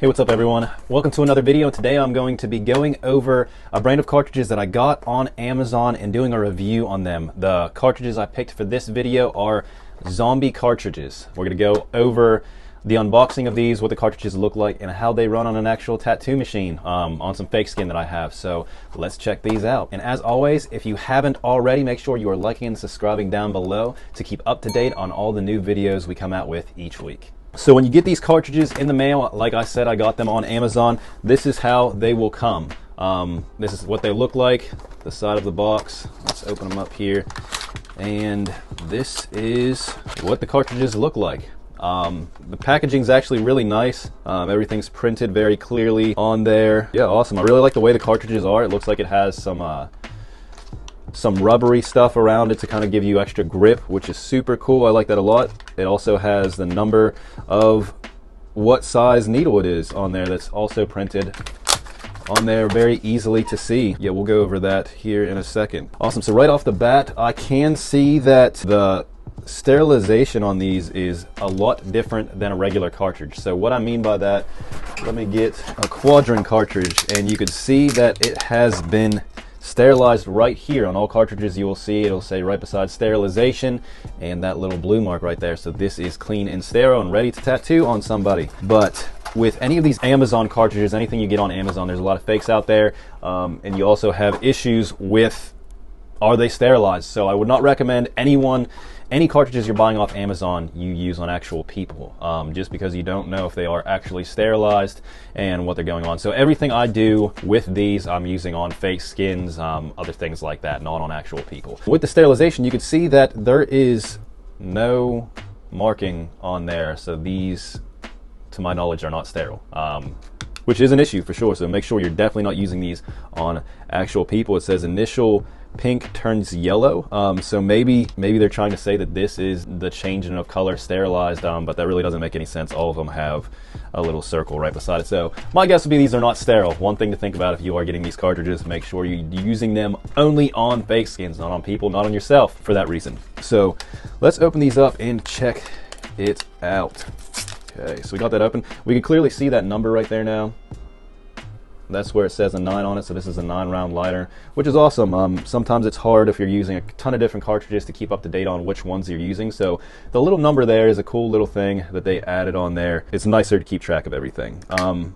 Hey, what's up everyone? Welcome to another video. Today I'm going to be going over a brand of cartridges that I got on Amazon and doing a review on them. The cartridges I picked for this video are Zombee cartridges. We're going to go over the unboxing of these, what the cartridges look like, and how they run on an actual tattoo machine on some fake skin that I have. So let's check these out. And as always, if you haven't already, make sure you are liking and subscribing down below to keep up to date on all the new videos we come out with each week. So when you get these cartridges in the mail, like I said, I got them on Amazon. This is how they will come. This is what they look like, the side of the box. Let's open them up here. And this is what the cartridges look like. The packaging is actually really nice. Everything's printed very clearly on there. Yeah, awesome. I really like the way the cartridges are. It looks like it has some rubbery stuff around it to kind of give you extra grip, which is super cool. I like that a lot. It also has the number of what size needle it is on there. That's also printed on there very easily to see. Yeah, we'll go over that here in a second. Awesome. So right off the bat, I can see that the sterilization on these is a lot different than a regular cartridge. So what I mean by that, let me get a quadrant cartridge, and you can see that it has been sterilized right here. On all cartridges you will see it'll say right beside sterilization and that little blue mark right there. So this is clean and sterile and ready to tattoo on somebody. But with any of these Amazon cartridges, anything you get on Amazon, there's a lot of fakes out there, and you also have issues with, are they sterilized? So I would not recommend any cartridges you're buying off Amazon you use on actual people, just because you don't know if they are actually sterilized and what they're going on. So everything I do with these I'm using on fake skins, other things like that, not on actual people. With the sterilization, you can see that there is no marking on there, so these, to my knowledge, are not sterile, which is an issue for sure. So make sure you're definitely not using these on actual people. It says initial pink turns yellow, so maybe they're trying to say that this is the changing of color sterilized, but that really doesn't make any sense. All of them have a little circle right beside it. So my guess would be these are not sterile. One thing to think about if you are getting these cartridges, make sure you're using them only on fake skins, not on people, not on yourself for that reason. So let's open these up and check it out. Okay, so we got that open. We can clearly see that number right there now. That's where it says a 9 on it, so this is a 9-round lighter, which is awesome. Sometimes it's hard if you're using a ton of different cartridges to keep up to date on which ones you're using, so the little number there is a cool little thing that they added on there. It's nicer to keep track of everything.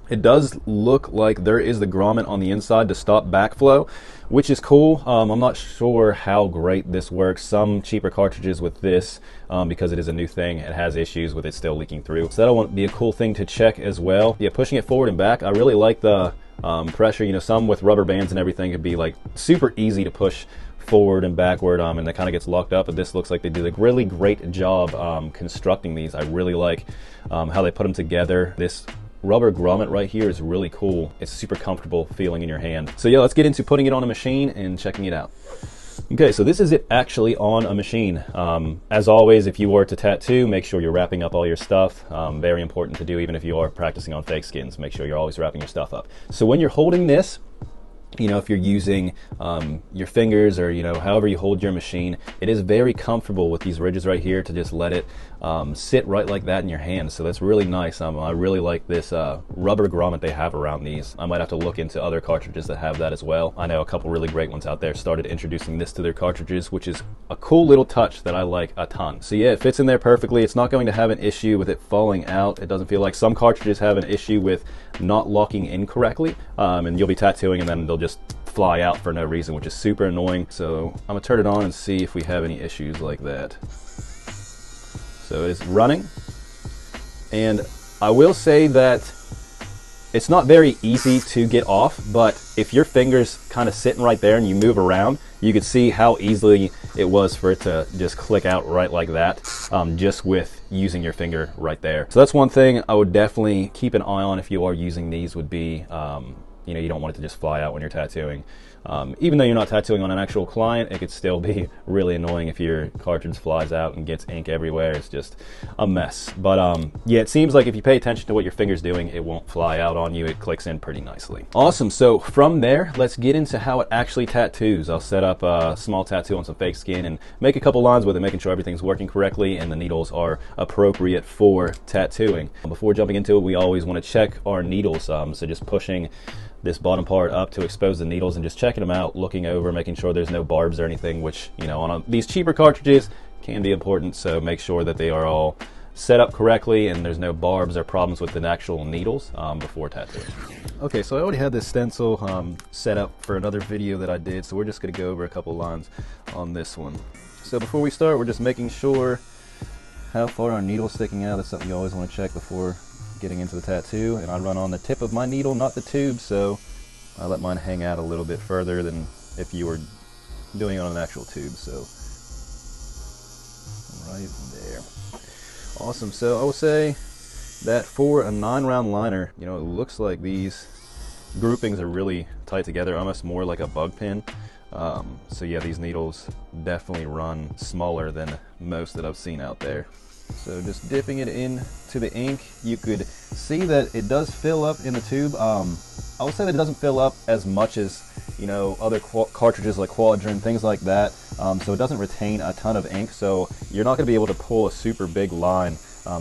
It does look like there is the grommet on the inside to stop backflow, which is cool. I'm not sure how great this works. Some cheaper cartridges with this, because it is a new thing, it has issues with it still leaking through. So that'll be a cool thing to check as well. Yeah, pushing it forward and back, I really like the pressure. You know, some with rubber bands and everything could be like super easy to push forward and backward, and that kind of gets locked up, but this looks like they did a really great job constructing these. I really like how they put them together. This rubber grommet right here is really cool. It's super comfortable feeling in your hand. So yeah, let's get into putting it on a machine and checking it out. Okay, so this is it actually on a machine. As always, if you were to tattoo, make sure you're wrapping up all your stuff. Very important to do, even if you are practicing on fake skins. Make sure you're always wrapping your stuff up. So when you're holding this, you know, if you're using your fingers or, you know, however you hold your machine, it is very comfortable with these ridges right here to just let it sit right like that in your hand. So that's really nice. I really like this rubber grommet they have around these. I might have to look into other cartridges that have that as well. I know a couple really great ones out there started introducing this to their cartridges, which is a cool little touch that I like a ton. So yeah, it fits in there perfectly. It's not going to have an issue with it falling out. It doesn't feel like some cartridges have an issue with not locking in correctly, and you'll be tattooing and then they'll just fly out for no reason, which is super annoying. So I'm gonna turn it on and see if we have any issues like that. So it's running, and I will say that it's not very easy to get off, but if your finger's kind of sitting right there and you move around, you can see how easily it was for it to just click out right like that, just with using your finger right there. So that's one thing I would definitely keep an eye on if you are using these, would be you know, you don't want it to just fly out when you're tattooing. Even though you're not tattooing on an actual client, it could still be really annoying if your cartridge flies out and gets ink everywhere. It's just a mess. But yeah, it seems like if you pay attention to what your finger's doing, it won't fly out on you. It clicks in pretty nicely. Awesome. So from there, let's get into how it actually tattoos. I'll set up a small tattoo on some fake skin and make a couple lines with it, making sure everything's working correctly and the needles are appropriate for tattooing. Before jumping into it, we always want to check our needles. So just pushing this bottom part up to expose the needles and just checking them out, looking over, making sure there's no barbs or anything, which, you know, on these cheaper cartridges can be important. So make sure that they are all set up correctly and there's no barbs or problems with the actual needles before tattooing. Okay, so I already had this stencil set up for another video that I did, so we're just going to go over a couple lines on this one. So before we start, we're just making sure how far our needle's sticking out. That's something you always want to check before getting into the tattoo, and I run on the tip of my needle, not the tube, so I let mine hang out a little bit further than if you were doing it on an actual tube. So right there. Awesome. So I would say that for a 9-round liner, you know, it looks like these groupings are really tight together, almost more like a bug pin. So yeah, these needles definitely run smaller than most that I've seen out there. So just dipping it into the ink, you could see that it does fill up in the tube. I would say that it doesn't fill up as much as, you know, other cartridges like Quadrant, things like that. So it doesn't retain a ton of ink. So you're not going to be able to pull a super big line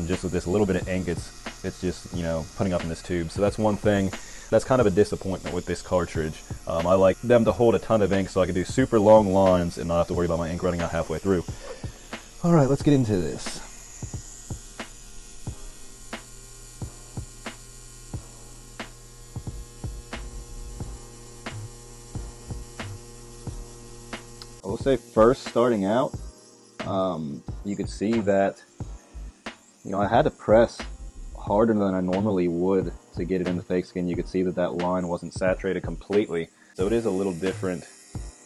just with this little bit of ink. It's just, you know, putting up in this tube. So that's one thing. That's kind of a disappointment with this cartridge. I like them to hold a ton of ink so I can do super long lines and not have to worry about my ink running out halfway through. All right, let's get into this. I will say first starting out, you could see that, you know, I had to press harder than I normally would to get it in the fake skin. You could see that that line wasn't saturated completely. So it is a little different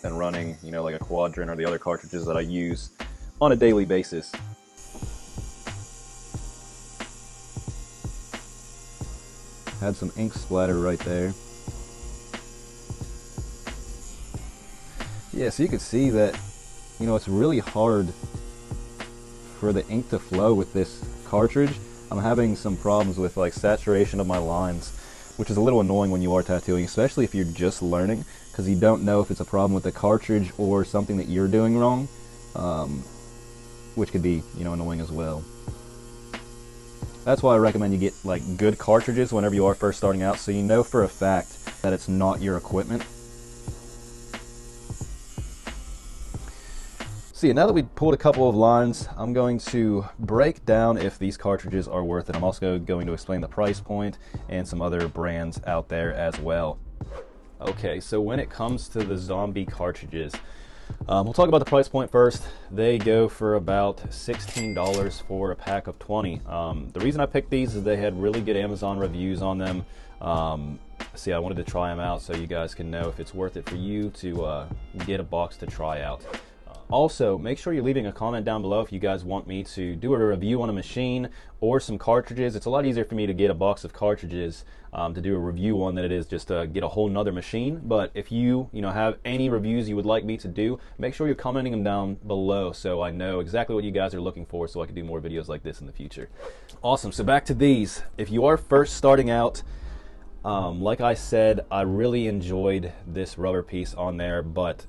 than running, you know, like a Quadrant or the other cartridges that I use on a daily basis. Had some ink splatter right there. Yeah, so you can see that, you know, it's really hard for the ink to flow with this cartridge. I'm having some problems with like saturation of my lines, which is a little annoying when you are tattooing, especially if you're just learning, because you don't know if it's a problem with the cartridge or something that you're doing wrong, which could be, you know, annoying as well. That's why I recommend you get like good cartridges whenever you are first starting out, so you know for a fact that it's not your equipment. So yeah, now that we've pulled a couple of lines, I'm going to break down if these cartridges are worth it. I'm also going to explain the price point and some other brands out there as well. Okay, so when it comes to the Zombee cartridges, we'll talk about the price point first. They go for about $16 for a pack of 20. The reason I picked these is they had really good Amazon reviews on them. See, I wanted to try them out so you guys can know if it's worth it for you to get a box to try out. Also, make sure you're leaving a comment down below if you guys want me to do a review on a machine or some cartridges. It's a lot easier for me to get a box of cartridges to do a review on than it is just to get a whole nother machine. But if you have any reviews you would like me to do, make sure you're commenting them down below so I know exactly what you guys are looking for so I can do more videos like this in the future. Awesome, so back to these. If you are first starting out, like I said, I really enjoyed this rubber piece on there, but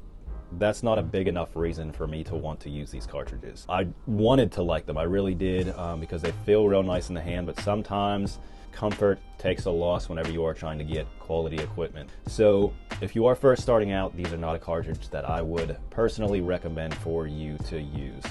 that's not a big enough reason for me to want to use these cartridges. I wanted to like them, I really did, because they feel real nice in the hand, but sometimes comfort takes a loss whenever you are trying to get quality equipment. So if you are first starting out, these are not a cartridge that I would personally recommend for you to use.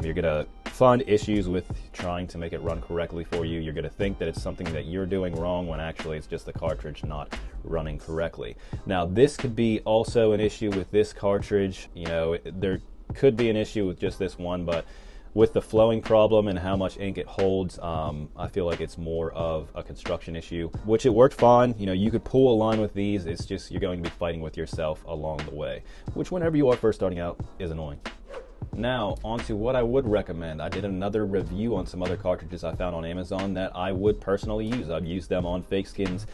You're gonna find issues with trying to make it run correctly for you. You're gonna think that it's something that you're doing wrong when actually it's just the cartridge not running correctly. Now, this could be also an issue with this cartridge. You know, there could be an issue with just this one, but with the flowing problem and how much ink it holds, I feel like it's more of a construction issue, which it worked fine. You know, you could pull a line with these. It's just you're going to be fighting with yourself along the way, which whenever you are first starting out is annoying. Now, onto what I would recommend. I did another review on some other cartridges I found on Amazon that I would personally use. I've used them on fake skins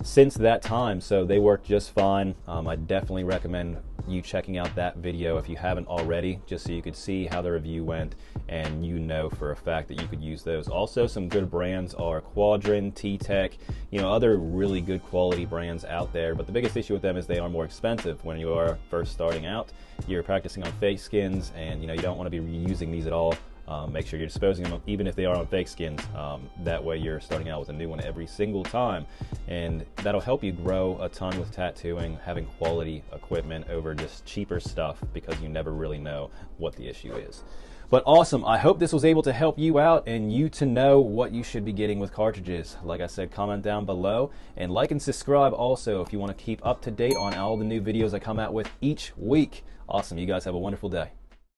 since that time, so they work just fine. I definitely recommend you checking out that video if you haven't already, just so you could see how the review went and you know for a fact that you could use those. Also, some good brands are Quadrin, T-Tech, other really good quality brands out there, but the biggest issue with them is they are more expensive. When you are first starting out, you're practicing on fake skins, and you don't want to be reusing these at all. Make sure you're disposing them, even if they are on fake skins. That way you're starting out with a new one every single time, and that'll help you grow a ton with tattooing, having quality equipment over just cheaper stuff, because you never really know what the issue is. But awesome, I hope this was able to help you out and you to know what you should be getting with cartridges. Like I said, comment down below and like and subscribe also if you want to keep up to date on all the new videos I come out with each week. Awesome, you guys have a wonderful day.